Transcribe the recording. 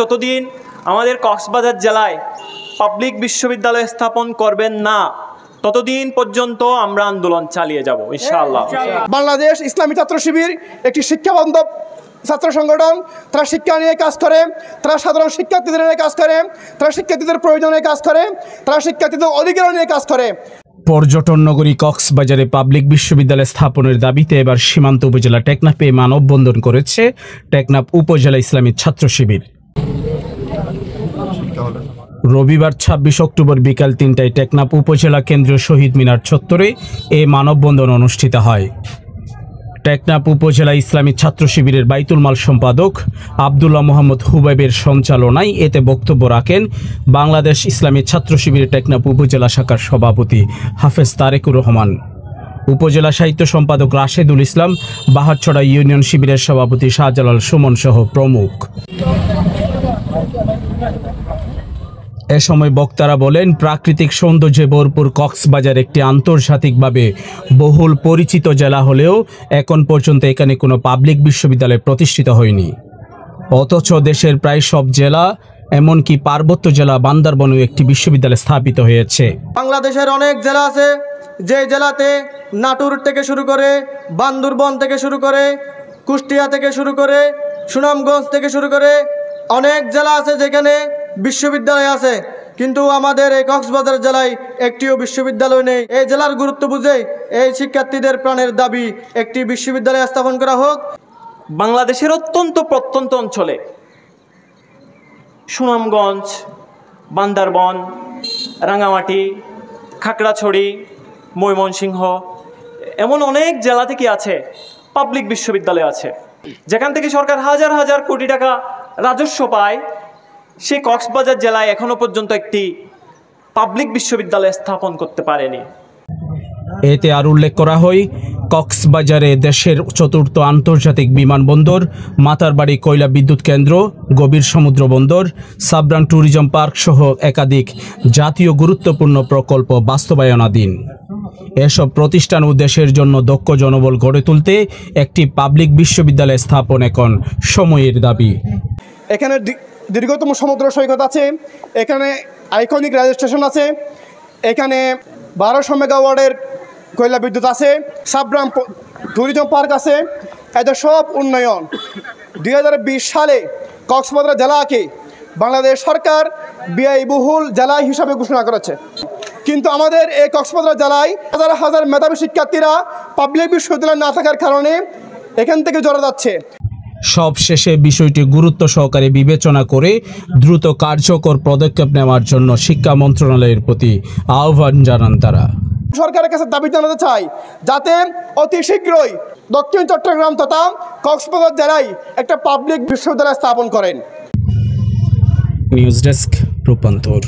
যতদিন আমাদের কক্সবাজার জেলায় পাবলিক বিশ্ববিদ্যালয় স্থাপন করবেন না, ততদিন পর্যন্ত আমরা আন্দোলন চালিয়ে যাব ইনশাআল্লাহ। বাংলাদেশ ইসলামী ছাত্র শিবির একটি শিক্ষাবান্ধব ছাত্র সংগঠন। তারা শিক্ষা নিয়ে কাজ করে, তারা সাধারণ শিক্ষার্থীদের নিয়ে কাজ করে, তারা শিক্ষার্থীদের প্রয়োজনে কাজ করে, তারা শিক্ষার্থীদের অধিকার নিয়ে কাজ করে। পর্যটন নগরী কক্সবাজারে পাবলিক বিশ্ববিদ্যালয় স্থাপনের দাবিতে এবার সীমান্ত উপজেলা টেকনাফে মানববন্ধন করেছে টেকনাফ উপজেলা ইসলামী ছাত্র শিবির। রবিবার ২৬ অক্টোবর বিকাল ৩টায় টেকনাফ উপজেলা কেন্দ্রীয় শহীদ মিনার চত্বরে এই মানববন্ধন অনুষ্ঠিত হয়। টেকনাফ উপজেলা ইসলামী ছাত্র শিবিরের বাইতুল মাল সম্পাদক আবদুল্লাহ মোহাম্মদ হুবাইবের সঞ্চালনায় এতে বক্তব্য রাখেন বাংলাদেশ ইসলামী ছাত্র শিবিরের টেকনাফ উপজেলা শাখার সভাপতি হাফেজ তারেকুর রহমান, উপজেলা সাহিত্য সম্পাদক রাশেদুল ইসলাম, বাহারছড়া ইউনিয়ন শিবিরের সভাপতি শাহজালাল সুমন সহ প্রমুখ। এ সময় বক্তারা বলেন, প্রাকৃতিক সৌন্দর্যে ভরপুর কক্সবাজার একটি আন্তর্জাতিকভাবে বহুল পরিচিত জেলা হলেও এখন পর্যন্ত এখানে কোনো পাবলিক বিশ্ববিদ্যালয় প্রতিষ্ঠিত হয়নি। অথচ দেশের প্রায় সব জেলা, এমনকি পার্বত্য জেলা বান্দরবনেও একটি বিশ্ববিদ্যালয় স্থাপিত হয়েছে। বাংলাদেশের অনেক জেলা আছে, যে জেলাতে নাটোর থেকে শুরু করে, বান্দরবন থেকে শুরু করে, কুষ্টিয়া থেকে শুরু করে, সুনামগঞ্জ থেকে শুরু করে অনেক জেলা আছে যেখানে বিশ্ববিদ্যালয় আছে, কিন্তু আমাদের এই কক্সবাজার জেলায় একটিও বিশ্ববিদ্যালয় নেই। এই জেলার গুরুত্ব বুঝে এই শিক্ষার্থীদের প্রাণের দাবি একটি বিশ্ববিদ্যালয় স্থাপন করা হোক। বাংলাদেশের অত্যন্ত প্রত্যন্ত অঞ্চলে সুনামগঞ্জ, বান্দরবন, রাঙামাটি, খাগড়াছড়ি, ময়মনসিংহ এমন অনেক জেলা থেকে আছে পাবলিক বিশ্ববিদ্যালয় আছে, যেখান থেকে সরকার হাজার হাজার কোটি টাকা রাজস্ব পায়। সেই কক্সবাজার জেলায় এখনো পর্যন্ত একটি পাবলিক বিশ্ববিদ্যালয় স্থাপন করতে পারেনি। এতে আর উল্লেখ করা হয়, কক্সবাজারে দেশের চতুর্থ আন্তর্জাতিক বিমানবন্দর, মাতারবাড়ি কয়লা বিদ্যুৎ কেন্দ্র, গভীর সমুদ্র বন্দর, সাবরান ট্যুরিজম পার্ক সহ একাধিক জাতীয় গুরুত্বপূর্ণ প্রকল্প বাস্তবায়নাধীন। এসব প্রতিষ্ঠান ও দেশের জন্য দক্ষ জনবল গড়ে তুলতে একটি পাবলিক বিশ্ববিদ্যালয় স্থাপন এখন সময়ের দাবি। এখানে দীর্ঘতম সমুদ্র সৈকত আছে, এখানে আইকনিক রেল স্টেশন আছে, এখানে 1200 মেগাওয়াটের কয়লা বিদ্যুৎ আছে, সাবরাম ট্যুরিজম পার্ক আছে। এদের সব উন্নয়ন 2020 সালে কক্সবাজার জেলাকে বাংলাদেশ সরকার ব্যয়বহুল জেলা হিসাবে ঘোষণা করেছে, কিন্তু আমাদের এই কক্সবাজার জেলায় হাজার হাজার মেধাবী শিক্ষার্থীরা পাবলিক বিশ্ববিদ্যালয় না থাকার কারণে এখান থেকে জড়ো যাচ্ছে। সবশেষে বিষয়টি গুরুত্ব সহকারে বিবেচনা করে দ্রুত কার্যকর পদক্ষেপ নেওয়ার জন্য শিক্ষা মন্ত্রণালয়ের প্রতি আহ্বান জানান তারা। সরকারের কাছে দাবি জানাতে চাই যাতে অতি শীঘ্রই দক্ষিণ চট্টগ্রাম তথা কক্সবাজার জেলায় একটা পাবলিক বিশ্ববিদ্যালয় স্থাপন করেন। নিউজ ডেস্ক, রূপান্তর।